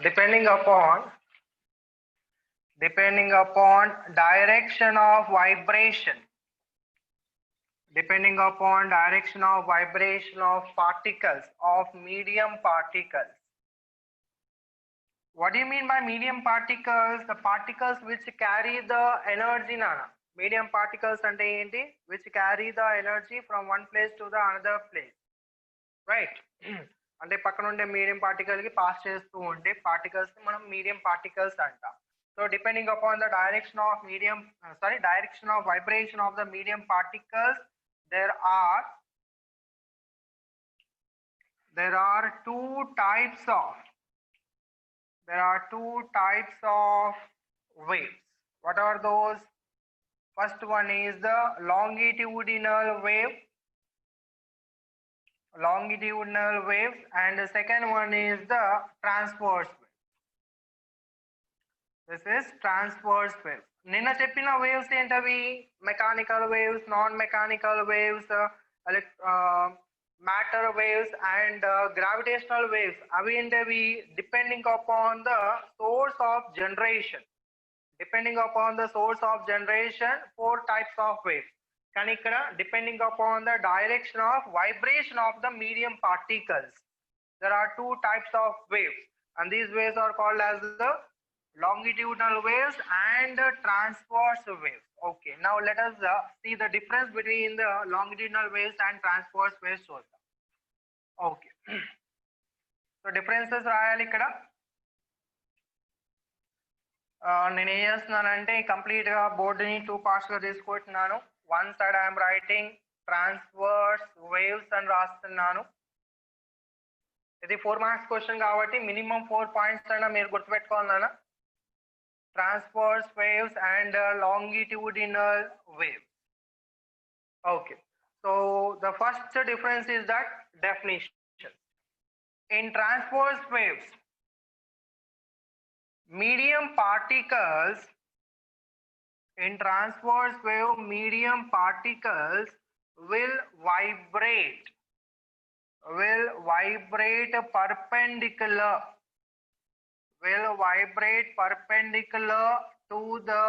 depending upon direction of vibration, depending upon direction of vibration of particles, of medium particles. What do you mean by medium particles? The particles which carry the energy, nana. Medium particles ante enti? Which carry the energy from one place to the another place, right? అంటే పక్కన ఉండే medium particle కి pass చేస్తూ ఉంటే particles ని మనం medium particles అంటాం. So depending upon the direction of medium direction of vibration of the medium particles there are two types of waves. What are those? First one is the longitudinal waves, and the second one is the transverse wave. This is transverse wave. నిన్న చెప్పిన waves ఏంటవి? Mechanical waves, non mechanical waves, matter waves and gravitational waves. అవి ఏంటవి? Depending upon the source of generation. Depending upon the source of generation 4 types of waves. కానీ ఇక్కడ depending upon the direction of vibration of the medium particles. There are 2 types of waves, and these waves are called as the longitudinal waves and transverse waves. Okay, now let us see the difference between the longitudinal waves and transverse waves. Okay, so differences రాయాలి ఇక్కడ. నేను ఏం చేస్తున్నానంటే complete గా బోర్డుని 2 parts గా తీసుకుంటున్నాను. One side I'm writing transverse waves అని రాస్తున్నాను. ఇది 4 marks క్వశ్చన్ కాబట్టి మినిమం 4 points అయినా మీరు గుర్తుపెట్టుకోవాలన్నా. Transverse waves and longitudinal waves. Okay, so the first difference is that definition. In transverse waves, medium particles will vibrate perpendicular to the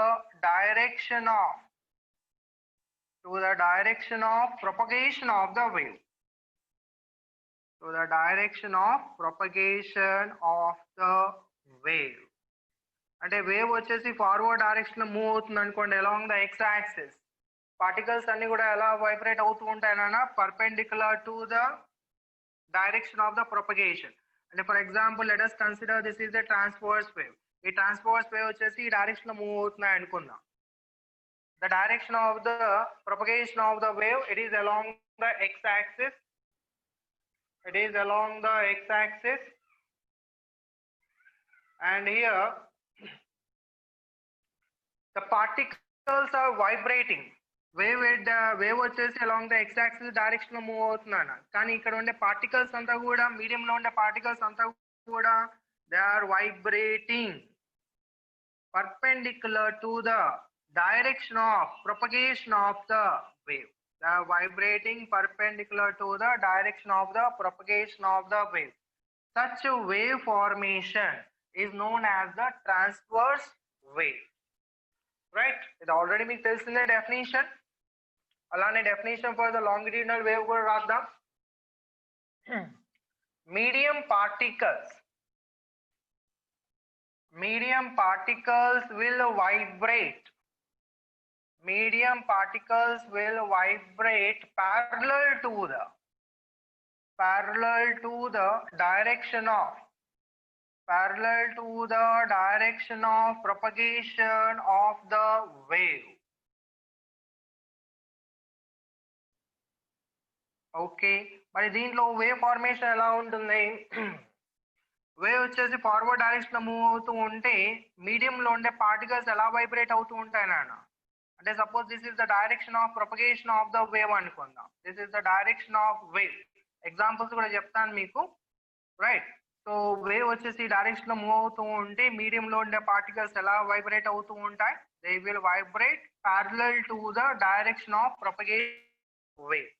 direction of propagation of the wave. అంటే wave వచ్చేసి forward direction లో move అవుతుంది అనుకోండి along the X axis. Particles అన్ని కూడా ఎలా vibrate అవుతూ ఉంటాయన్నా? Perpendicular to the direction of the propagation. అంటే for example let us consider this is the transverse wave. ఈ ట్రాన్స్వర్స్ వేవ్ వచ్చేసి ఈ డైరెక్షన్ లో మూవ్ అవుతున్నాయి అనుకుందాం. The direction of the propagation of the wave, it is along the x-axis. And here the particles are vibrating. Wave వచ్చేసి along the X axis direction లో move అవుతున్నాను. కానీ ఇక్కడ ఉండే పార్టికల్స్ అంతా కూడా, మీడియం లో ఉండే పార్టికల్స్ అంతా కూడా they are vibrating perpendicular to the direction of propagation of the wave. They are vibrating perpendicular to the direction of the propagation of the wave. Such a wave formation is known as the transverse wave. Right? It already మీకు తెలిసిన definition. అలానే definition for the longitudinal wave కూడా రాద్దాం. Medium particles will vibrate. Medium particles will vibrate parallel to the direction of propagation of the wave. Okay, మరి దీంట్లో wave formation ఎలా ఉంటుంది? Wave వచ్చేసి ఫార్వర్డ్ డైరెక్షన్ లో మూవ్ అవుతూ ఉంటే మీడియం లో ఉండే పార్టికల్స్ ఎలా వైబ్రేట్ అవుతూ ఉంటాయి నాన్న? అంటే suppose this is the direction of propagation of the wave అనుకుందాం. This is the direction of wave. Examples కూడా చెప్తాను మీకు, రైట్? సో వేవ్ వచ్చేసి డైరెక్షన్ లో మూవ్ అవుతూ ఉంటే మీడియం లో ఉండే పార్టికల్స్ ఎలా వైబ్రేట్ అవుతూ ఉంటాయి? They will vibrate parallel to the direction of propagation wave.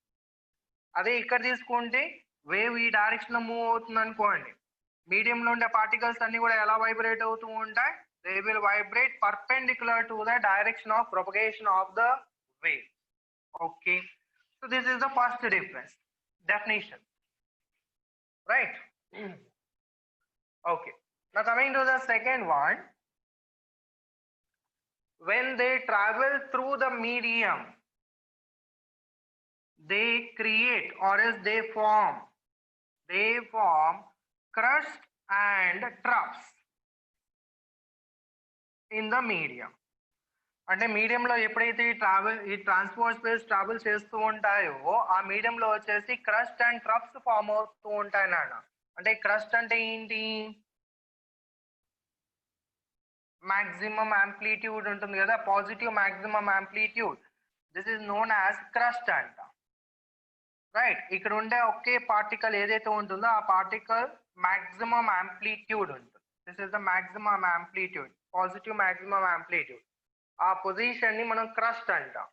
అదే ఇక్కడ తీసుకుంటే వేవ్ ఈ డైరెక్షన్ లో మూవ్ అవుతుంది అనుకోండి, మీడియంలో ఉండే పార్టికల్స్ అన్ని కూడా ఎలా వైబ్రేట్ అవుతూ ఉంటాయి? They will vibrate perpendicular to the direction of propagation of the wave. Okay, so this is the first difference definition, right? Okay, now coming to the second one, when they travel through the medium, they create or else they form crust and troughs in the medium. అంటే మీడియంలో ఎప్పుడైతే ఈ transport space travel చేస్తూ ఉంటాయో ఆ మీడియంలో వచ్చేసి crust and troughs form అవుతూ ఉంటాయి నాన్న. అంటే క్రస్ట్ అంటే ఏంటి? మాక్సిమం యాంప్లిట్యూడ్ ఉంటుంది కదా, positive maximum amplitude, this is known as crest అంట. రైట్, ఇక్కడ ఉండే ఒకే పార్టికల్ ఏదైతే ఉంటుందో ఆ పార్టికల్ మాక్సిమం యాంప్లిట్యూడ్ ఉంటుంది. This is the maximum amplitude, positive maximum amplitude. ఆ పొజిషన్ ని మనం క్రస్ట్ అంటాం.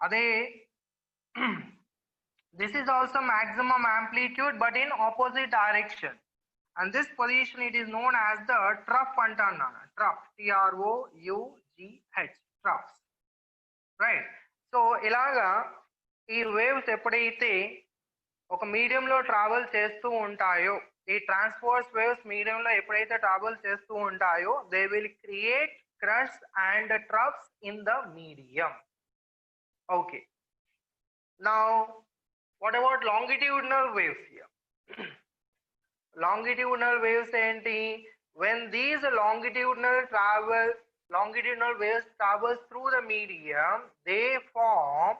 అదే this is also maximum amplitude but in opposite direction, and this position it is known as the trough అంటాను. Trough, TROUGH, troughs. Right, so ఇలాగా ఈ waves ఎప్పుడైతే ఒక మీడియంలో ట్రావెల్ చేస్తూ ఉంటాయో, ఈ ట్రాన్స్పోర్ట్ వేవ్స్ మీడియంలో ఎప్పుడైతే ట్రావెల్ చేస్తూ ఉంటాయో they will create crusts and troughs in the medium. Okay, now what about longitudinal waves here? Longitudinal waves enti, when these longitudinal waves travels through the medium, they form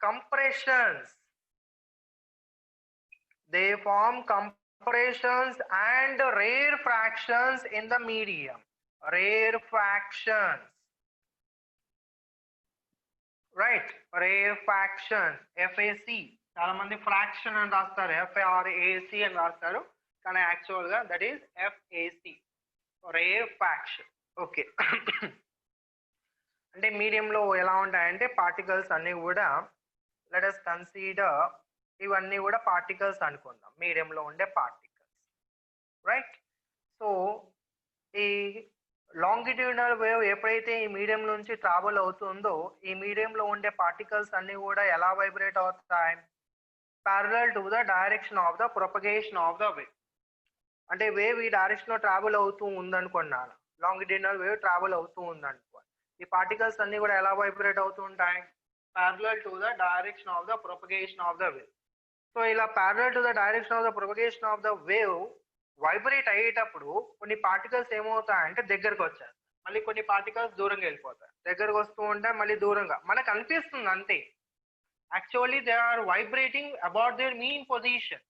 compressions. They form compressions and rarefactions in the medium. Rarefactions, right? Rarefactions, FAC. చాలా మంది fraction అని రాస్తారు, FARAC అని రాస్తారు, కానీ actual గా that is FAC, rarefaction. Okay, అంటే మీడియంలో ఎలా ఉంటాయంటే పార్టికల్స్ అన్ని కూడా, లెట్ us కన్సిడర్ ఇవన్నీ కూడా పార్టికల్స్ అనుకుందాం, మీడియంలో ఉండే పార్టికల్స్, రైట్? సో ఈ లాంగిట్యూడినల్ వేవ్ ఎప్పుడైతే ఈ మీడియం నుంచి ట్రావెల్ అవుతుందో ఈ మీడియంలో ఉండే పార్టికల్స్ అన్ని కూడా ఎలా వైబ్రేట్ అవుతాయి? Parallel to the direction of the propagation of the wave. అంటే వేవ్ ఈ డైరెక్షన్ లో ట్రావెల్ అవుతూ ఉందనుకున్నాను, లాంగిట్యూడినల్ వేవ్ ట్రావెల్ అవుతూ ఉందనుకోండి, ఈ పార్టికల్స్ అన్ని కూడా ఎలా వైబ్రేట్ అవుతూ ఉంటాయి? Parallel to the direction of the propagation of the wave. So ఇలా parallel to the direction of the propagation of the wave vibrate అయ్యేటప్పుడు కొన్ని పార్టికల్స్ ఏమవుతాయంటే దగ్గరకు వచ్చాయి, మళ్ళీ కొన్ని పార్టికల్స్ దూరంగా వెళ్ళిపోతాయి, దగ్గరకు వస్తూ ఉంటాయి మళ్ళీ దూరంగా, మనకు అనిపిస్తుంది అంతే. Actually they are vibrating about their mean position,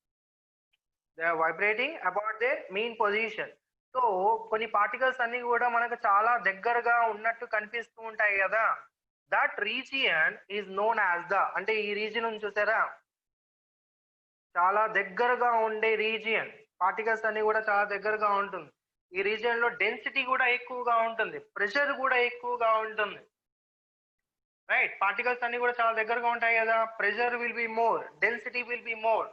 they are vibrating about their mean position. So కొన్ని పార్టికల్స్ అన్ని కూడా మనకు చాలా దగ్గరగా ఉన్నట్టు కనిపిస్తూ ఉంటాయి కదా, that region is known as the, అంటే ఈ రీజియన్ చూసారా, చాలా దగ్గరగా ఉండే రీజియన్, పార్టికల్స్ అన్ని కూడా చాలా దగ్గరగా ఉంటుంది. ఈ రీజియన్ లో డెన్సిటీ కూడా ఎక్కువగా ఉంటుంది, ప్రెషర్ కూడా ఎక్కువగా ఉంటుంది, రైట్? పార్టికల్స్ అన్ని కూడా చాలా దగ్గరగా ఉంటాయి కదా, pressure will be more, density will be more.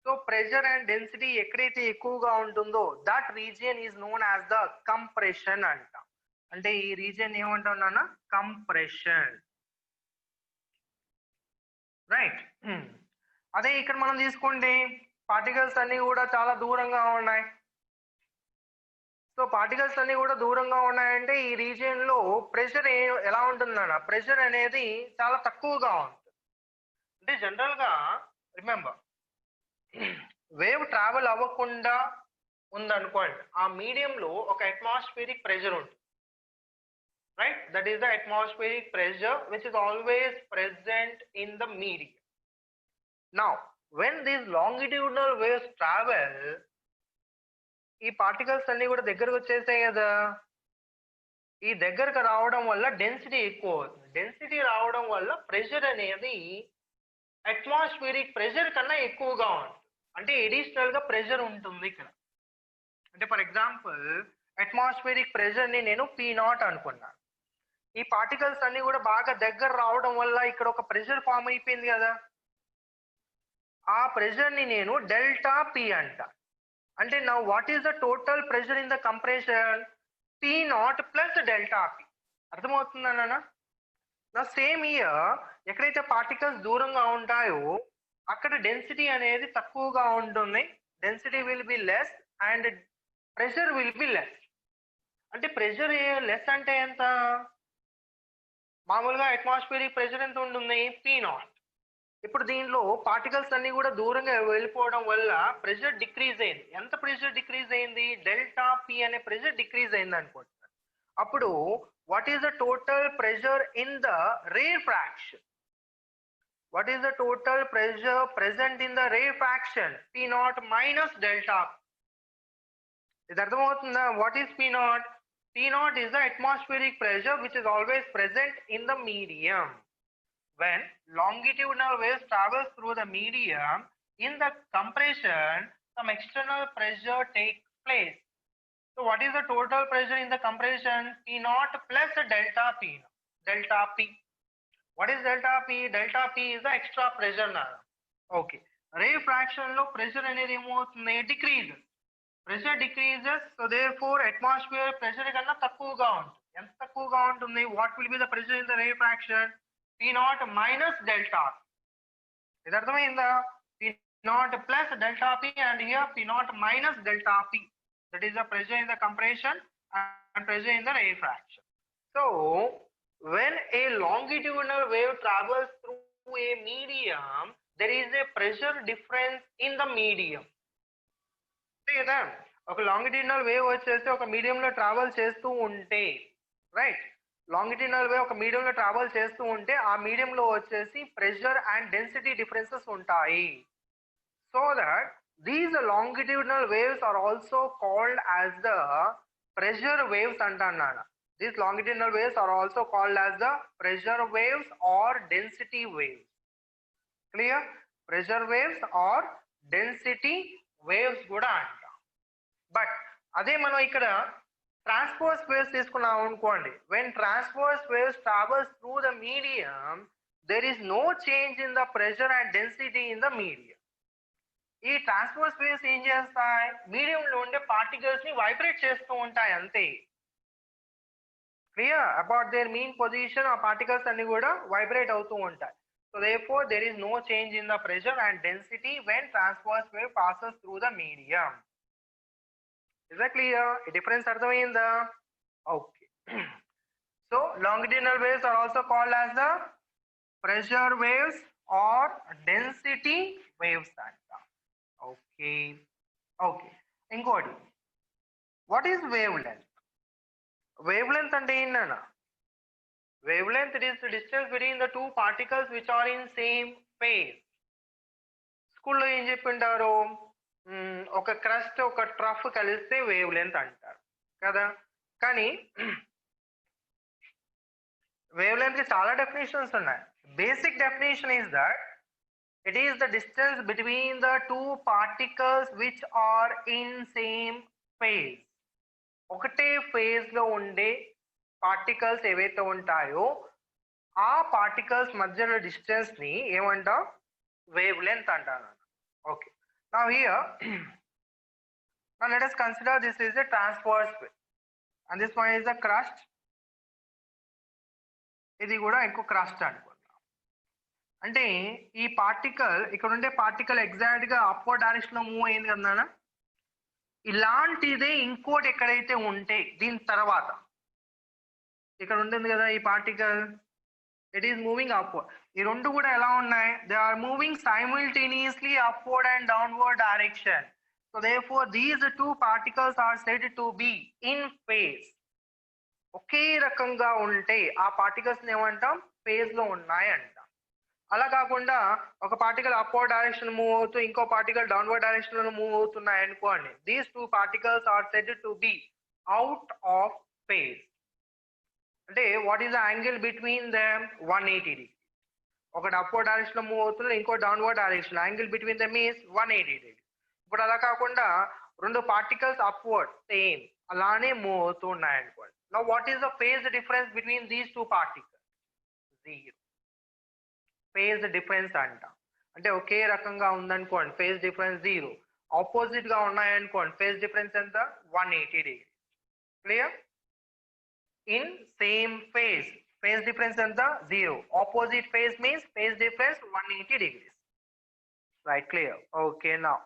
So pressure and density ఎక్కడైతే ఎక్కువగా ఉంటుందో that region is known as the compression అంట. అంటే ఈ రీజియన్ ఏమంటాం నాన్న? Compression, right? అదే ఇక్కడ మనం తీసుకోండి, పార్టికల్స్ అన్ని కూడా చాలా దూరంగా ఉన్నాయి. సో పార్టికల్స్ అన్ని కూడా దూరంగా ఉన్నాయంటే ఈ రీజియన్ లో ప్రెషర్ ఎలా ఉంటుందన్న, ప్రెషర్ అనేది చాలా తక్కువగా ఉంటుంది. అంటే జనరల్ గా రిమెంబర్, వేవ్ ట్రావెల్ అవ్వకుండా ఉందనుకోండి, ఆ మీడియంలో ఒక అట్మాస్ఫియరిక్ ప్రెషర్ ఉంటుంది, right? That is the atmospheric pressure which is always present in the medium. Now when these longitudinal waves travel, ఈ పార్టికల్స్ అన్ని కూడా దగ్గరకు వచ్చేసాయి కదా, ఈ దగ్గరకు రావడం వల్ల డెన్సిటీ ఎక్కువ అవుతుంది, డెన్సిటీ రావడం వల్ల ప్రెషర్ అనేది అట్మాస్ఫియరిక్ ప్రెషర్ కన్నా ఎక్కువగా ఉంటుంది, అంటే ఎడిషనల్ గా ప్రెషర్ ఉంటుంది ఇక్కడ. అంటే ఫర్ ఎగ్జాంపుల్ అట్మాస్ఫియరిక్ ప్రెషర్ ని నేను P0 అనుకున్నాను, ఈ పార్టికల్స్ అన్ని కూడా బాగా దగ్గర రావడం వల్ల ఇక్కడ ఒక ప్రెషర్ ఫామ్ అయిపోయింది కదా, ఆ ప్రెషర్ ని నేను డెల్టా పి అంట. అంటే now what is the total pressure in the compression? P not plus delta P. అర్థమవుతుందా నాన్న? నా సేమ్ ఇయర్ ఎక్కడైతే పార్టికల్స్ దూరంగా ఉంటాయో అక్కడ డెన్సిటీ అనేది తక్కువగా ఉంటుంది. Density will be less and pressure will be less. అంటే ప్రెషర్ లెస్ అంటే ఎంత? మామూలుగా అట్మాస్ఫియరిక్ ప్రెషర్ ఎంత ఉంటుంది? P not. ఇప్పుడు దీనిలో పార్టికల్స్ అన్ని కూడా దూరంగా వెళ్ళిపోవడం వల్ల ప్రెషర్ డిక్రీజ్ అయింది. ఎంత ప్రెషర్ డిక్రీజ్ అయింది? డెల్టా పి అనే ప్రెషర్ డిక్రీజ్ అయింది అనుకుంటున్నాను. అప్పుడు what is the total pressure in the rarefaction? What is the total pressure present in the rarefaction? P naught minus delta. ఇది అర్థమవుతుందా? What is P naught? P naught is the atmospheric pressure which is always present in the medium. When longitudinal waves travels through the medium, in the compression, some external pressure takes place. So what is the total pressure in the compression? P naught plus delta P. Delta P. What is delta P? Delta P is the extra pressure now. Okay. Refraction lo pressure అనేది ఏమవుతుంది? Decrease. Pressure decreases, so therefore atmosphere pressure కన్నా తక్కువగా ఉంటుంది. ఎంత తక్కువగా ఉంటుంది? What will be the pressure in the refraction? P naught minus delta P. ఇది అర్థమైందా? P naught plus delta P and here P naught minus delta P. That is the pressure in the compression and pressure in the refraction. So when a longitudinal wave travels through a medium, there is a pressure difference in the medium. కదా, ఒక longitudinal wave వచ్చేసి ఒక మీడియంలో travel చేస్తూ ఉంటే, right, longitudinal wave ఒక మీడియంలో travel చేస్తూ ఉంటే ఆ మీడియంలో వచ్చేసి ప్రెషర్ అండ్ డెన్సిటీ డిఫరెన్సెస్ ఉంటాయి. So that these longitudinal waves are also called as the pressure waves అంటున్నాను. These longitudinal waves are also called as the pressure waves or density waves. Clear? Pressure waves or density waves కూడా అంటాం. But అదే మనం ఇక్కడ transverse waves తీసుకున్నాం అనుకోండి, when transverse waves travels through the medium, there is no change in the pressure and density in the medium. ఈ transverse waves ఏం చేస్తాయి? మీడియంలో ఉండే పార్టికల్స్ ని వైబ్రేట్ చేస్తూ ఉంటాయి అంతే. Clear? About their mean position ఆ పార్టికల్స్ అన్ని కూడా వైబ్రేట్ అవుతూ ఉంటాయి. So therefore there is no change in the pressure and density when transverse wave passes through the medium. Is that clear? A difference అర్థమైందా? Okay. So longitudinal waves are also called as the pressure waves or density waves అంట. Okay. Okay. ఇంకోటి, what is wavelength? Wavelength అంటే ఏంటన్నా? Wavelength, it is the distance between the two particles which are in same phase. స్కూల్లో ఏం చెప్పింటారు? ఒక crust ఒక trough కలిస్తే wave length అంటారు కదా. కానీ వేవ్ లెంత్ కి చాలా డెఫినేషన్స్ ఉన్నాయి. Basic definition is that it is the distance between the two particles which are in same phase. ఒకటే ఫేజ్ లో ఉండే పార్టికల్స్ ఏవైతే ఉంటాయో ఆ పార్టికల్స్ మధ్యలో డిస్టెన్స్ ని ఏమంటాం? వేవ్ లెంత్ అంటాను. Okay, now here now let us consider this is a transverse wave and this one is the crust. ఇది కూడా ఇంకో క్రస్ట్ అనుకుందాం. అంటే ఈ పార్టికల్ ఇక్కడ ఉండే పార్టికల్ ఎగ్జాక్ట్ గా అప్వర్డ్ డైరెక్షన్ లో మూవ్ అయింది కదా. ఇలాంటిదే ఇంకోటి ఎక్కడైతే ఉంటే దీని తర్వాత ఇక్కడ ఉంటుంది కదా ఈ particle, it is moving upward. ఈ రెండు కూడా ఎలా ఉన్నాయి? They are moving simultaneously upward and downward direction. So therefore these two particles are said to be in phase. ఒకే రకంగా ఉంటే ఆ పార్టికల్స్ ఏమంటాం? ఫేజ్ లో ఉన్నాయి అంటాం. అలా కాకుండా ఒక పార్టికల్ అప్వర్డ్ డైరెక్షన్ మూవ్ అవుతూ ఇంకో పార్టికల్ డౌన్వర్డ్ డైరెక్షన్ లో మూవ్ అవుతున్నాయి అనుకోండి, these two particles are said to be out of phase. అంటే what is the angle between them? 180 degree. ఒకటి అప్వర్డ్ డైరెక్షన్ లో మూవ్ అవుతుంది, ఇంకో downward direction. Angle between them is 180 degree. ఇప్పుడు అలా కాకుండా రెండు పార్టికల్స్ అప్వర్డ్ సేమ్ అలానే మూవ్ అవుతూ ఉన్నాయి అనుకోండి. Now what is the phase difference between these two particles? 0. Phase difference అంట. అంటే ఒకే రకంగా ఉందనుకోండి ఫేజ్ డిఫరెన్స్ 0. ఆపోజిట్ గా ఉన్నాయనుకోండి ఫేజ్ డిఫరెన్స్ ఎంత 180 degree. Clear? In same phase phase difference ఎంత 0. Opposite phase means phase difference 180 degrees. Right, clear? Okay, now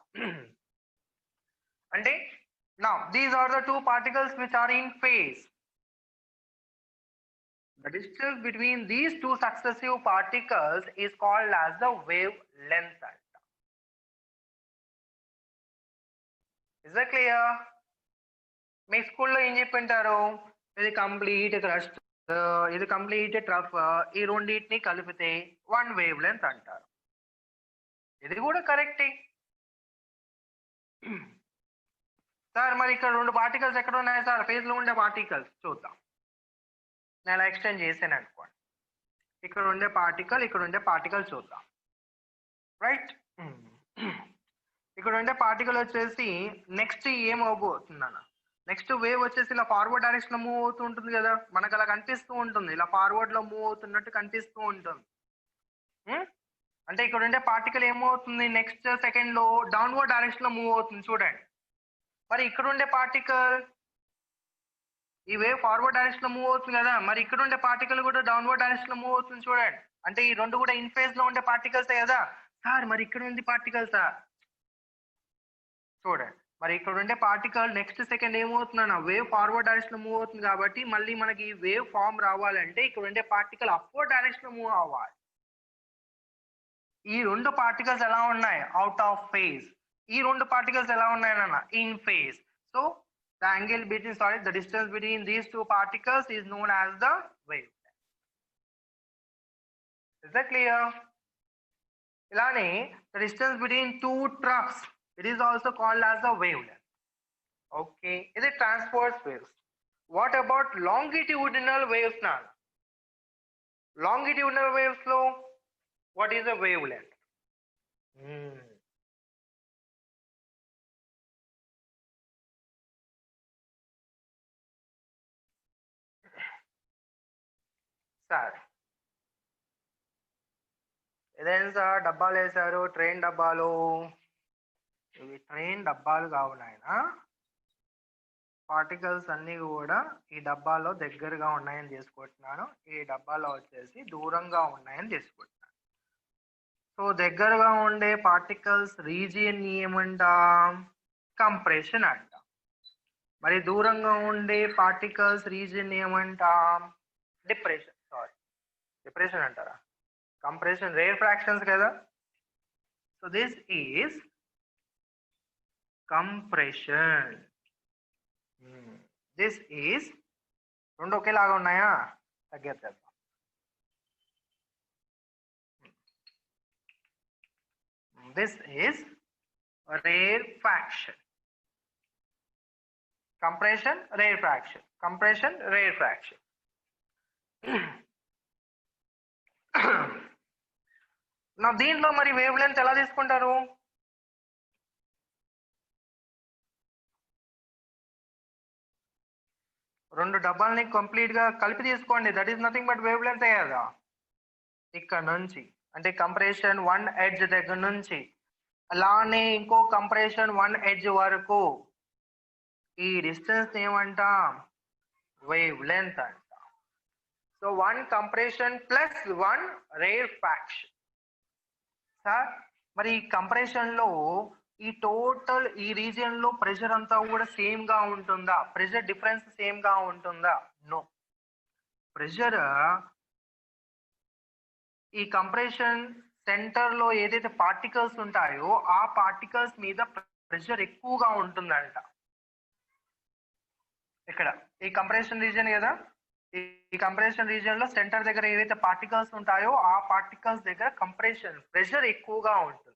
అంటే now these are the two particles which are in phase. The distance between these two successive particles is called as the wavelength. Is that clear? మీ స్కూల్లో ఏం చెప్పింటారు? ఇది complete crust, ఇది complete trough, ఈ రెండింటిని కలిపితే 1 wave length అంటారు. ఇది కూడా కరెక్టే సార్. మరి ఇక్కడ 2 పార్టికల్స్ ఎక్కడ ఉన్నాయి సార్? ఫేజ్ లో ఉండే పార్టికల్స్ చూద్దాం. నేను అలా ఎక్స్టెండ్ చేసాను అనుకోండి. ఇక్కడ ఉండే పార్టికల్, ఇక్కడ ఉండే పార్టికల్ చూద్దాం. రైట్, ఇక్కడ ఉండే పార్టికల్ వచ్చేసి నెక్స్ట్ ఏం అవబోతుందన్న, నెక్స్ట్ వేవ్ వచ్చేసి ఇలా ఫార్వర్డ్ డైరెక్షన్ లో మూవ్ అవుతూ ఉంటుంది కదా, మనకు అలా కనిపిస్తూ ఉంటుంది, ఇలా ఫార్వర్డ్ లో మూవ్ అవుతున్నట్టు కనిపిస్తూ ఉంటుంది. అంటే ఇక్కడ ఉండే పార్టికల్ ఏమవుతుంది నెక్స్ట్ సెకండ్ లో డౌన్వర్డ్ డైరెక్షన్ లో మూవ్ అవుతుంది చూడండి. మరి ఇక్కడ ఉండే పార్టికల్, ఈ వేవ్ ఫార్వర్డ్ డైరెక్షన్ లో మూవ్ అవుతుంది కదా, మరి ఇక్కడ ఉండే పార్టికల్ కూడా డౌన్వర్డ్ డైరెక్షన్ లో మూవ్ అవుతుంది చూడండి. అంటే ఈ రెండు కూడా ఇన్ ఫేజ్ లో ఉండే పార్టికల్స్ కదా సార్. మరి ఇక్కడ ఉంది పార్టికల్ సార్ చూడండి. మరి ఇక్కడ ఉండే పార్టికల్ నెక్స్ట్ సెకండ్ ఏమవుతుందన్న వేవ్ ఫార్వర్డ్ డైరెక్షన్ లో మూవ్ అవుతుంది కాబట్టి మళ్ళీ మనకి వేవ్ ఫామ్ రావాలంటే ఇక్కడ ఉండే పార్టికల్ అప్వర్డ్ డైరెక్షన్ లో మూవ్ అవ్వాలి. ఈ రెండు పార్టికల్స్ ఎలా ఉన్నాయి? Out of phase. ఈ రెండు పార్టికల్స్ ఎలా ఉన్నాయన్న? In phase. So the angle between, sorry, the distance between these two particles is known as the wavelength. Is that clear? Ilani, the distance between two troughs, it is also called as the wavelength. Okay, is it transverse waves? What about longitudinal waves now? Longitudinal waves flow, what is a wavelength? Sir ఇదేం sir డబ్బాలు వేశారు, train డబ్బాలు. ఇవి train డబ్బాలు కావునాయన, particles అన్ని కూడా ఈ డబ్బాలో దగ్గరగా ఉన్నాయని తీసుకుంటున్నాను, ఈ డబ్బాలో వచ్చేసి దూరంగా ఉన్నాయని తీసుకుంటున్నాను. సో దగ్గరగా ఉండే పార్టికల్స్ రీజియన్ ఏమంటాం? కంప్రెషన్ అంటాం. మరి దూరంగా ఉండే పార్టికల్స్ రీజియన్ ఏమంటాం? డిప్రెషన్. సారీ, డిప్రెషన్ అంటారా? కంప్రెషన్. రేర్ ఫ్రాక్షన్స్ కదా. So this is compression. This is, రెండు ఒకేలాగా ఉన్నాయా? తగ్గేద్దాం. This is rarefaction. Compression, rarefaction, compression, rarefaction. నా దీంట్లో మరి వేవ్ లెంత్ ఎలా తీసుకుంటారు? రెండు డబ్బాలని కంప్లీట్ గా కలిపి తీసుకోండి. That is nothing but wave length కదా. ఇక్కడ నుంచి అంటే కంప్రెషన్ 1 ఎడ్జ్ దగ్గర నుంచి అలానే ఇంకో కంప్రెషన్ 1 ఎడ్జ్ వరకు ఈ డిస్టెన్స్ ఏమంటాం? వేవ్ లెంత్ అంటాం. So 1 compression plus 1 rare fraction. Sir మరి ఈ కంప్రెషన్ లో ఈ టోటల్ ఈ రీజియన్ లో ప్రెషర్ అంతా కూడా సేమ్ గా ఉంటుందా? ప్రెషర్ డిఫరెన్స్ సేమ్ గా ఉంటుందా? నో. ప్రెషర్ ఈ కంప్రెషన్ సెంటర్ లో ఏదైతే పార్టికల్స్ ఉంటాయో ఆ పార్టికల్స్ మీద ప్రెషర్ ఎక్కువగా ఉంటుందంట. ఇక్కడ ఈ కంప్రెషన్ రీజియన్ కదా, ఈ కంప్రెషన్ రీజియన్ లో సెంటర్ దగ్గర ఏవైతే పార్టికల్స్ ఉంటాయో ఆ పార్టికల్స్ దగ్గర కంప్రెషన్ ప్రెషర్ ఎక్కువగా ఉంటుంది.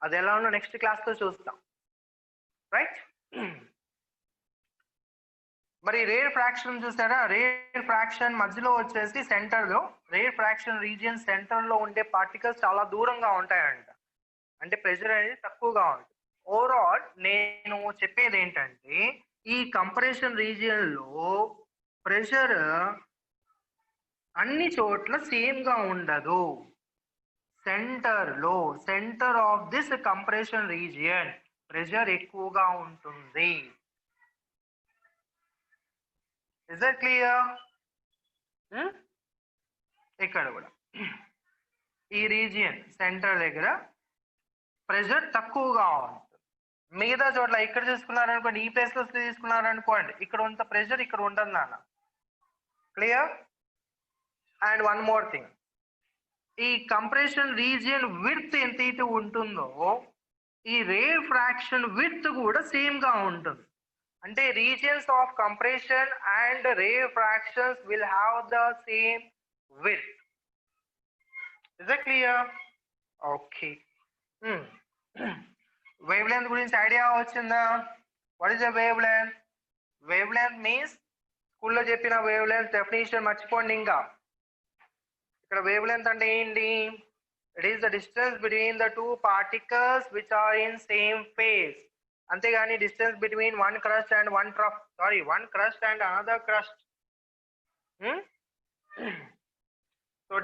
అది ఎలా ఉన్నా నెక్స్ట్ క్లాస్ లో చూస్తాం. రైట్. మరి రేర్ ఫ్రాక్షన్ చూసారా? రేర్ ఫ్రాక్షన్ మధ్యలో వచ్చేసి సెంటర్ లో, రేర్ ఫ్రాక్షన్ రీజియన్ సెంటర్ లో ఉండే పార్టికల్స్ చాలా దూరంగా ఉంటాయంట. అంటే ప్రెషర్ అనేది తక్కువగా ఉంటుంది. ఓవరాల్ నేను చెప్పేది ఏంటంటే ఈ కంప్రెషన్ రీజియన్ లో ప్రెషర్ అన్ని చోట్ల సేమ్ గా ఉండదు. Centre of this compression region pressure ఎక్కువగా ఉంటుంది. Is that clear? ఇక్కడ కూడా ఈ రీజియన్ సెంటర్ దగ్గర ప్రెషర్ తక్కువగా ఉంటుంది. మిగతా చోట్ల ఇక్కడ తీసుకున్నారనుకోండి, ఈ ప్లేస్ లో తీసుకున్నారనుకోండి, ఇక్కడ ఉంత ప్రెషర్ ఇక్కడ ఉండదు నాన్న. Clear? And one more thing, ఈ కంప్రెషన్ రీజియన్ విడ్త్ ఎంతైతే ఉంటుందో ఈ రే ఫ్రాక్షన్ విడ్త్ కూడా సేమ్ గా ఉంటుంది. అంటే regions of compression and ray fractions will have the same width. Is it clear? Okay. Wave length గురించి ఐడియా వచ్చిందా? What is the wave length? Wave length means స్కూల్లో చెప్పిన వేవ్ లెంత్ డెఫినేషన్ మర్చిపోండి. ఇంకా ఇక్కడ వేవ్ లెంత్ అంటే ఏంటి? It is the distance between the two particles which are in same phase. అంతేగాని distance between one crest and one crest and another crest. So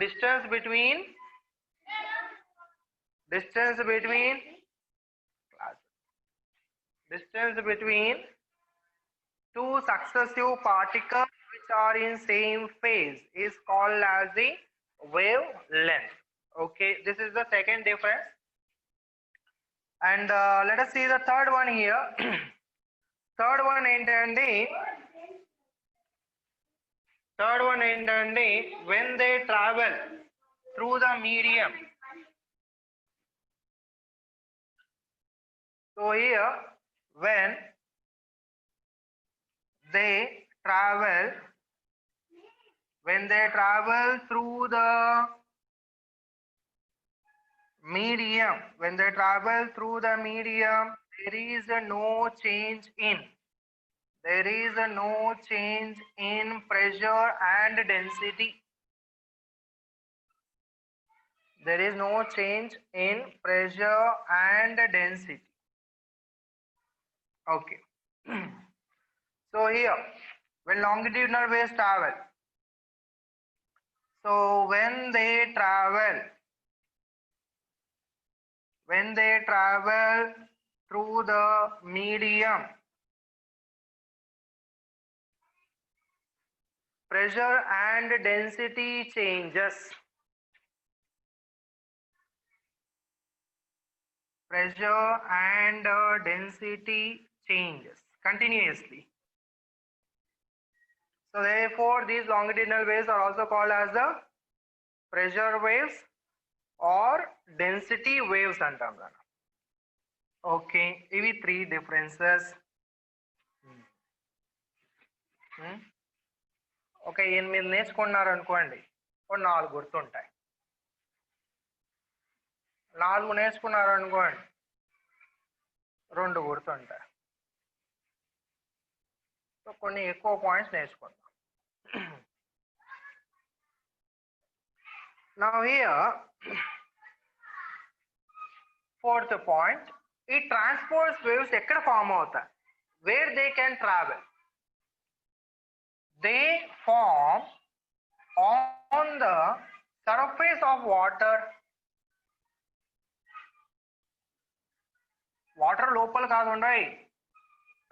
distance between two successive particles which are in same phase is called as the wavelength. Okay, this is the second difference. And let us see the third one here. Third one ఏంటండి? When they travel through the medium. So here, when they travel through the medium, there is no change in pressure and density. There is no change in pressure and density. Okay. So here, when longitudinal waves travel, so when they travel through the medium, pressure and density changes. Continuously. So therefore these longitudinal waves are also called as the pressure waves or density waves antam. Okay, ivi three differences. Okay, మీరు నేర్చుకున్నారు అనుకోండి, ఒక 4 గుర్తుంటాయి. 4 నేర్చుకున్నారు అనుకోండి, 2 గుర్తుంటాయి. So కొన్ని ఎక్కువ పాయింట్స్ నేర్చుకుందాం. Now here, fourth point, ఈ ట్రాన్స్పోర్ట్ వేవ్స్ ఎక్కడ ఫామ్ అవుతాయి? Where they can travel? They form on the surface of water. Water లోపల కాదుండాయి,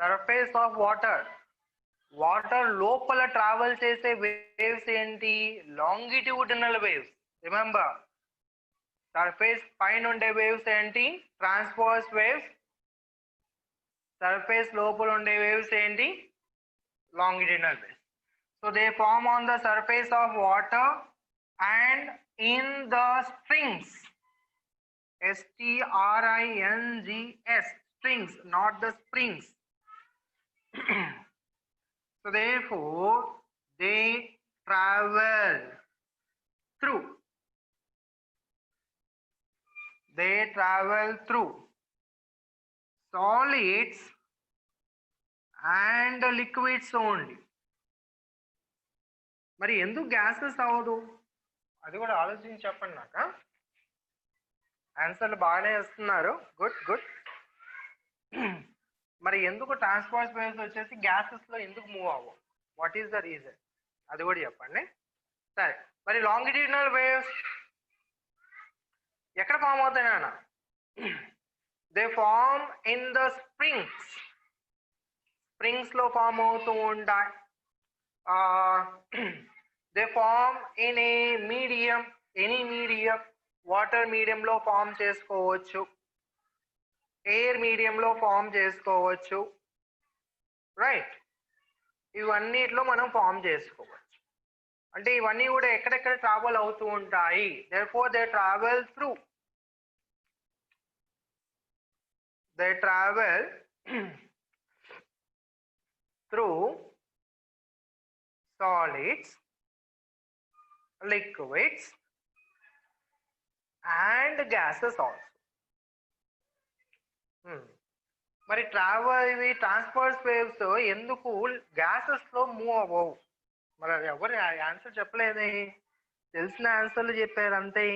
సర్ఫేస్ ఆఫ్ వాటర్. వాటర్ లోపల ట్రావెల్ చేసే వేవ్స్ ఏంటి? Longitudinal waves. రిమెంబర్, సర్ఫేస్ పైన ఉండే వేవ్స్ ఏంటి? Transverse waves. సర్ఫేస్ లోపల ఉండే వేవ్స్ ఏంటి? Longitudinal waves. So they form on the surface of water and in the strings. strings, strings, not the springs. So therefore they travel through solids and liquids only. మరి ఎందుకు gases అవ్వదు? అది కూడా ఆలోచించి చెప్పండి నాకు. ఆన్సర్లు బాగానే వస్తున్నారు, గుడ్. మరి ఎందుకు ట్రాన్స్పోర్ట్ వేవ్స్ వచ్చేసి గ్యాసెస్ లో ఎందుకు మూవ్ అవ్వవు? What is the reason? అది కూడా చెప్పండి. సరే, మరి లాంగిట్యూడినల్ వేవ్స్ ఎక్కడ ఫామ్ అవుతాయి నాన్న? They form in the springs లో ఫామ్ అవుతూ ఉంటాయి. They form in a medium, any medium, water మీడియంలో ఫామ్ చేసుకోవచ్చు, ఎయిర్ మీడియంలో ఫామ్ చేసుకోవచ్చు, రైట్? ఇవన్నిట్లో మనం ఫామ్ చేసుకోవచ్చు. అంటే ఇవన్నీ కూడా ఎక్కడెక్కడ ట్రావెల్ అవుతూ ఉంటాయి. therefore they travel through solids, liquids and gases also. మరి ఇవి ట్రాన్స్ఫర్స్ వేవ్స్ ఎందుకు గ్యాసెస్ లో మూవ్ అవ్వవు? మరి ఎవరు ఆన్సర్ చెప్పలేదే, తెలిసిన ఆన్సర్లు చెప్పారు అంతే.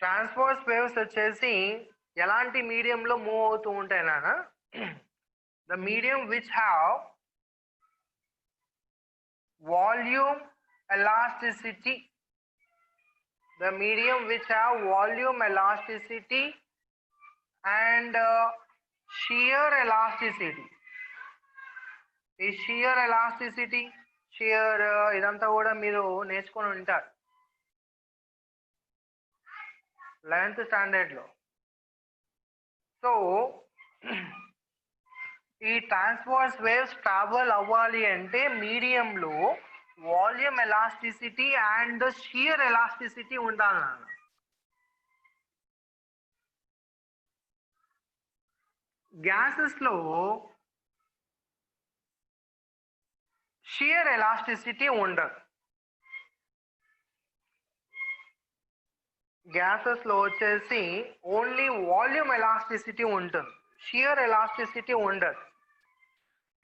ట్రాన్స్ఫర్స్ వేవ్స్ వచ్చేసి ఎలాంటి మీడియంలో మూవ్ అవుతూ ఉంటాయి నాన్న? The medium which have volume elasticity, the medium which have volume elasticity and shear elasticity. ఈ షియర్ ఎలాస్టిసిటీ, షియర్ ఇదంతా కూడా మీరు నేర్చుకొని ఉంటారు 11th స్టాండర్డ్ లో. సో ఈ ట్రాన్స్వర్స్ వేవ్స్ ట్రావెల్ అవ్వాలి అంటే మీడియంలో volume elasticity and shear elasticity ఉండాలి. గ్యాసెస్ లో షియర్ ఎలాస్టిసిటీ ఉండదు. గ్యాసెస్ లో వచ్చేసి ఓన్లీ వాల్యూమ్ ఎలాస్టిసిటీ ఉంటుంది, షియర్ ఎలాస్టిసిటీ ఉండదు.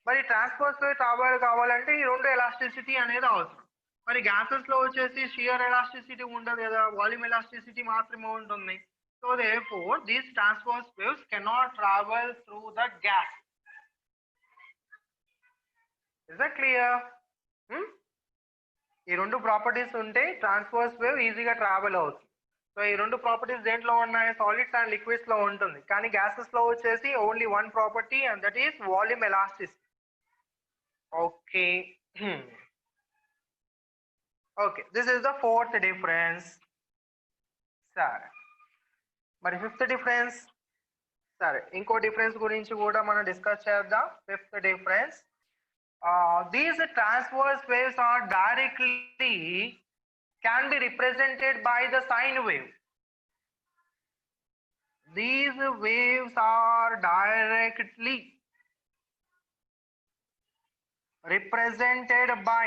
మరి ట్రాన్స్ఫర్స్ ట్రావెల్ కావాలంటే ఈ రెండు ఎలాస్టిసిటీ అనేది అవసరం. మరి గ్యాసెస్ లో వచ్చేసి షియర్ ఎలాస్టిసిటీ ఉండదు కదా, వాల్యూమ్ ఎలాస్టిసిటీ మాత్రమే ఉంటుంది. So therefore these transverse waves cannot travel through the gas. Is that clear? ఈ రెండు ప్రాపర్టీస్ ఉంటే ట్రాన్స్వర్స్ వేవ్ ఈజీగా ట్రావెల్ అవుతుంది. సో ఈ రెండు ప్రాపర్టీస్ దేంట్లో ఉన్నాయి? సాలిడ్స్ అండ్ లిక్విడ్స్ లో ఉంటుంది. కానీ గ్యాసెస్ లో వచ్చేసి only one property and that is volume elasticity. Okay okay, this is the fourth difference. సరే, మరి ఫిఫ్త్ డిఫరెన్స్. సరే, ఇంకో డిఫరెన్స్ గురించి కూడా మనం డిస్కస్ చేద్దాం. Fifth difference, these transverse waves are directly can be represented by the sine wave. These waves are directly represented by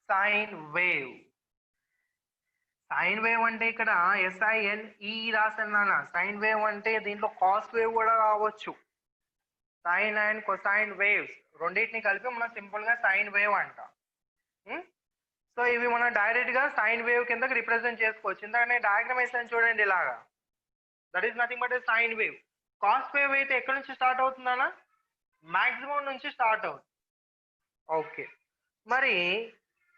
sine wave. Sine wave అంటే ఇక్కడ SINE రాసన్నానా. సైన్ వేవ్ అంటే దీంట్లో కాస్ వేవ్ కూడా రావచ్చు. సైన్ అండ్ కొసైన్ వేవ్స్ రెండింటిని కలిపి మనం simple గా సైన్ వేవ్ అంటాం. సో ఇవి మనం డైరెక్ట్ గా సైన్ వేవ్ కిందకి రిప్రజెంట్ చేసుకోవచ్చు. ఎందుకంటే డయాగ్రామ్ వేసాను చూడండి ఇలాగా, that is nothing but sine wave. Cos wave అయితే ఎక్కడి నుంచి స్టార్ట్ అవుతుందన్నా? మాక్సిమం నుంచి స్టార్ట్ అవుతుంది. ఓకే, మరి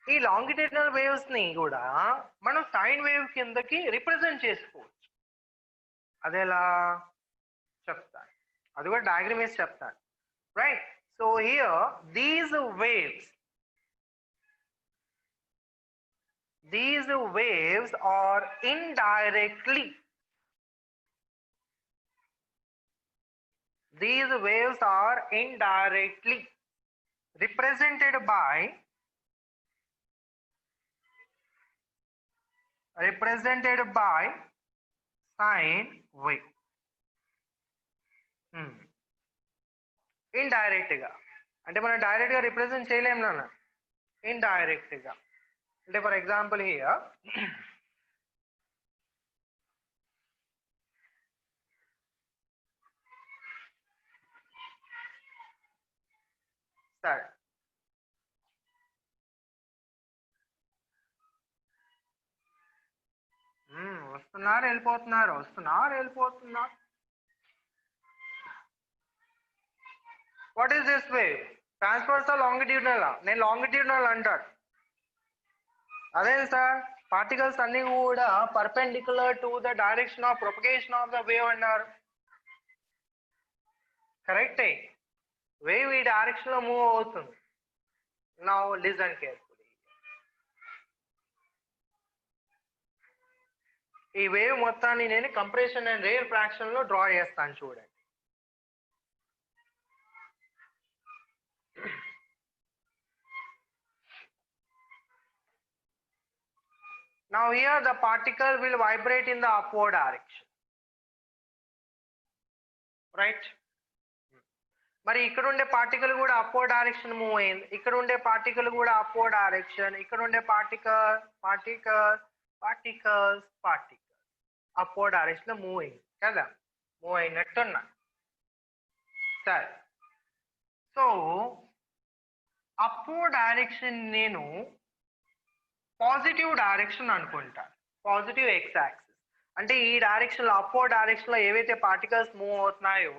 ఈ లాంగిట్యూడినల్ వేవ్స్ ని కూడా మనం సైన్ వేవ్ కిందకి రిప్రజెంట్ చేసుకోవచ్చు. అదేలా చెప్తాను, అది కూడా డయాగ్రామ్ వేసి చెప్తాను, right? So here these waves are indirectly represented by sine wave. Indirect గా అంటే మనం డైరెక్ట్ గా రిప్రజెంట్ చేయలేం నాన్న, ఇండైరెక్ట్ గా. అంటే ఫర్ ఎగ్జాంపుల్ హియర్ సరే, వస్తున్నారు వెళ్ళిపోతున్నారు వస్తున్నారు వెళ్ళిపోతున్నారు. What is this wave? Transversal longitudinal? నేను లాంగిట్యూడినల్ అంటాడు. అదే సార్ పార్టికల్స్ అన్ని కూడా perpendicular to the direction of propagation of the wave అన్నారు. కరెక్టే, వేవ్ ఈ డైరెక్షన్ లో మూవ్ అవుతుంది. Now listen carefully. ఈ వేవ్ మొత్తాన్ని నేను కంప్రెషన్ అండ్ రేర్ ఫ్రాక్షన్ లో డ్రా చేస్తాను చూడండి. Now here the particle will vibrate in the upward direction, right? మరి ఇక్కడ ఉండే పార్టికల్ కూడా అప్వర్డ్ డైరెక్షన్ మూవ్ అయింది, ఇక్కడ ఉండే పార్టికల్ కూడా అప్వర్డ్ డైరెక్షన్, ఇక్కడ ఉండే పార్టికల్స్ అప్వర్డ్ డైరెక్షన్ లో మూవ్ అయింది కదా, మూవ్ అయినట్టున్నా. సరే, సో అప్వర్డ్ డైరెక్షన్ నేను పాజిటివ్ డైరెక్షన్ అనుకుంటాను, పాజిటివ్ ఎక్స్ యాక్సిస్. అంటే ఈ డైరెక్షన్ లో అప్వర్డ్ డైరెక్షన్ లో ఏవైతే పార్టికల్స్ మూవ్ అవుతున్నాయో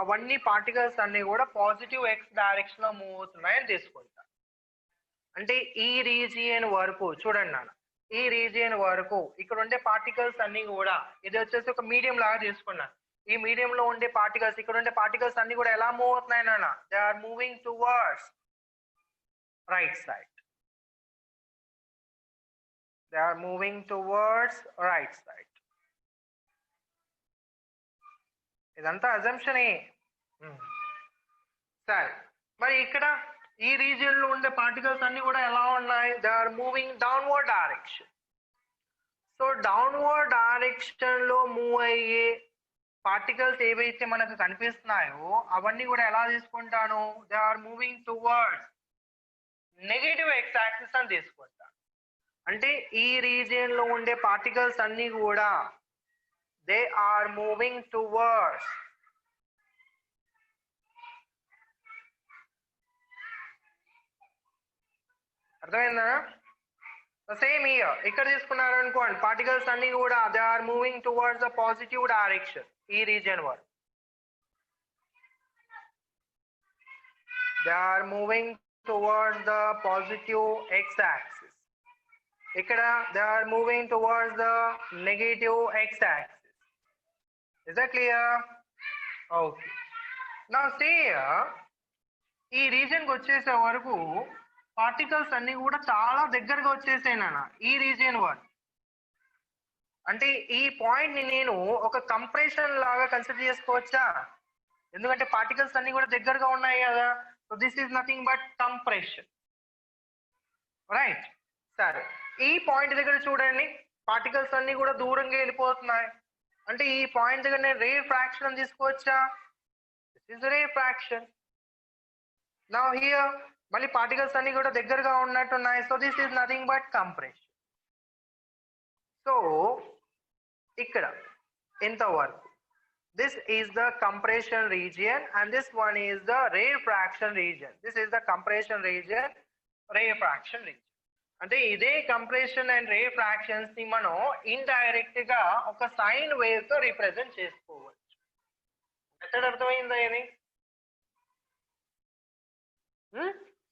అవన్నీ పార్టికల్స్ అన్ని కూడా పాజిటివ్ ఎక్స్ డైరెక్షన్ లో మూవ్ అవుతున్నాయని తీసుకుంటాను. అంటే ఈ రీజియన్ వరకు చూడండి నాన్న, ఈ రీజియన్ వరకు ఇక్కడ ఉండే పార్టికల్స్ అన్ని కూడా, ఇది వచ్చేసి ఒక మీడియం లాగా తీసుకున్నాను. ఈ మీడియం లో ఉండే పార్టికల్స్, ఇక్కడ ఉండే పార్టికల్స్ అన్ని కూడా ఎలా మూవ్ అవుతున్నాయి నాన్న? They are moving towards right side. They are moving towards right side. ఇదంతా అజంప్షనే. సరే, మరి ఇక్కడ ఈ రీజియన్ లో ఉండే పార్టికల్స్ అన్ని కూడా ఎలా ఉన్నాయి? They are moving downward direction. So downward direction లో మూవ్ అయ్యే పార్టికల్స్ ఏవైతే మనకు కనిపిస్తున్నాయో అవన్నీ కూడా ఎలా తీసుకుంటాను? They are moving towards negative x axis అని తీసుకుంటాను. అంటే ఈ రీజియన్ లో ఉండే పార్టికల్స్ అన్ని కూడా దే ఆర్ మూవింగ్ టువర్డ్స్ అర్థమైందా? సేమ్ ఇయర్ ఇక్కడ తీసుకున్నారు అనుకోండి, పార్టికల్స్ అన్ని కూడా they are moving towards the positive direction. ఈ రీజియన్ వరకు they are moving towards the positive x axis. ఇక్కడ they are moving towards the negative x-axis. Is that clear? Okay. Now see here, ఈ region కి వచ్చేసే వరకు particles అన్ని కూడా చాలా దగ్గరగా వచ్చేసాయి నాన్న ఈ రీజియన్ వరకు. అంటే ఈ పాయింట్ ని నేను ఒక కంప్రెషన్ లాగా కన్సిడర్ చేసుకోవచ్చా? ఎందుకంటే పార్టికల్స్ అన్ని కూడా దగ్గరగా ఉన్నాయి కదా. So this is nothing but compression, right? సరే, ఈ పాయింట్ దగ్గర చూడండి, పార్టికల్స్ అన్ని కూడా దూరంగా వెళ్ళిపోతున్నాయి. అంటే ఈ పాయింట్ దగ్గర నేను రేర్ ఫ్రాక్షన్ అని తీసుకోవచ్చా? This is rare fraction. Now here మళ్ళీ పార్టికల్స్ అన్ని కూడా దగ్గరగా ఉన్నట్టున్నాయి. So this is nothing but compression. So ఇక్కడ ఇంతవరకు this is the compression region and this one is the rare fraction region. This is the compression region, rare fraction region. అంటే ఇదే compression and rare fractions ని మనం indirect గా ఒక sine wave తో represent చేసుకోవచ్చు. మెథడ్ అర్థమైందా ఇది?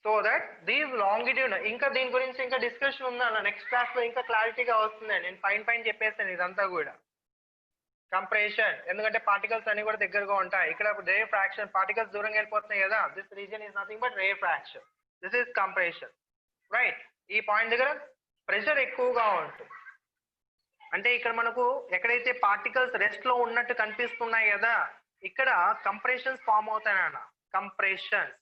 సో దట్ దీస్ లాంగిట్యూడ్, ఇంకా దీని గురించి ఇంకా డిస్కషన్ ఉందా నెక్స్ట్ క్లాస్ లో, ఇంకా క్లారిటీగా వస్తుంది. నేను పైన చెప్పేస్తాను ఇదంతా కూడా. కంప్రెషన్ ఎందుకంటే పార్టికల్స్ అన్ని కూడా దగ్గరగా ఉంటాయి. ఇక్కడ రేర్ ఫ్రాక్షన్, పార్టికల్స్ దూరంగా వెళ్ళిపోతున్నాయి కదా. This reason is nothing but rare fraction. This is compression, right? ఈ పాయింట్ దగ్గర ప్రెషర్ ఎక్కువగా ఉంటుంది. అంటే ఇక్కడ మనకు ఎక్కడైతే పార్టికల్స్ రెస్ట్ లో ఉన్నట్టు కనిపిస్తున్నాయి కదా, ఇక్కడ కంప్రెషన్స్ ఫామ్ అవుతాయన్న. కంప్రెషన్స్,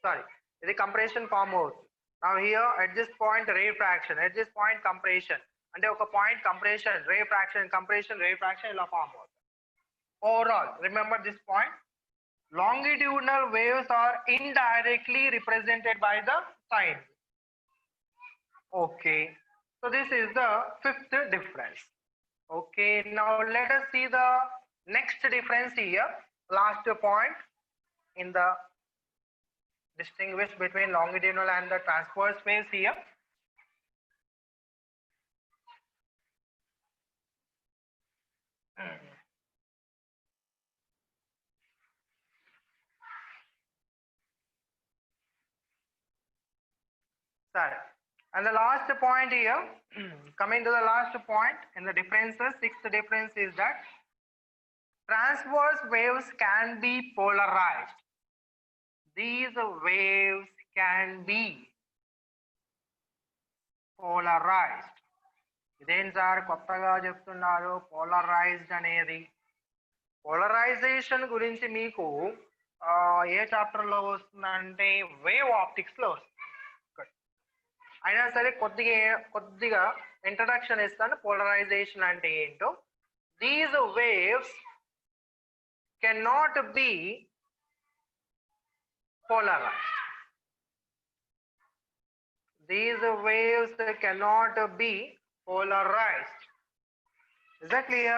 సారీ, ఇది కంప్రెషన్ ఫామ్ అవుతుంది. Now here at this point rare fraction, at this point compression. అంటే ఒక point compression, rarefaction, compression, rare fraction ఇలా ఫామ్ అవుతుంది. Overall remember this point, longitudinal waves are indirectly represented by the sine. Okay, so this is the fifth difference. Okay, now let us see the next difference here, last point in the distinguish between longitudinal and the transverse waves here. Sorry. And the last point here, coming to the last point in the differences, sixth difference is that transverse waves can be polarized. These waves can be polarized. ఇదేంటి sir కొత్తగా చెప్తున్నారు polarised అనేది? Polarisation గురించి మీకు ఏ chapter లో వస్తుందంటే wave optics లో వస్తుంది. అయినా సరే కొద్దిగా ఇంట్రడక్షన్ ఇస్తాను పోలరైజేషన్ అంటే ఏంటో. These waves can not be polarized. These waves cannot be polarized. Is that clear?